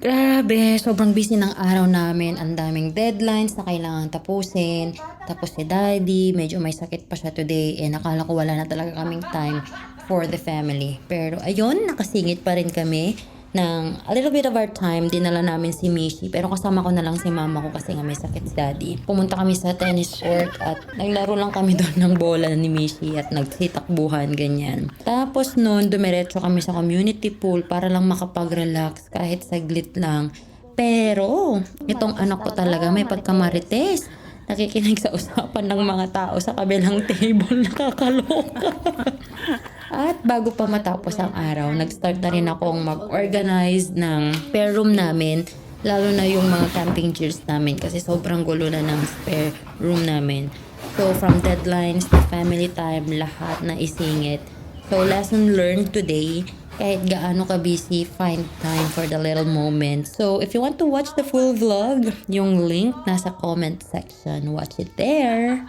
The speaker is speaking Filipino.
Grabe, sobrang busy ng araw namin. Ang daming deadlines na kailangan tapusin. Tapos si daddy, medyo may sakit pa siya today. Nakala ko wala na talaga kaming time for the family. Pero ayun, nakasingit pa rin kami ng a little bit of our time. Dinala namin si Mishi. Pero kasama ko na lang si mama ko kasi nga may sakit si daddy. Pumunta kami sa tennis court at naglaro lang kami doon ng bola ni Mishi at nagsitakbuhan, ganyan. Tapos noon, dumiretso kami sa community pool para lang makapag-relax kahit saglit lang. Pero, itong anak ko talaga may pagkamarites. Nakikinig sa usapan ng mga tao sa kabilang table. Nakakaloka. At bago pa matapos ang araw, nag-start na rin akong mag-organize ng spare room namin. Lalo na yung mga camping chairs namin kasi sobrang gulo na ng spare room namin. So from deadlines to family time, lahat na isingit. So lesson learned today, kahit gaano ka busy, find time for the little moments. So if you want to watch the full vlog, yung link nasa comment section. Watch it there.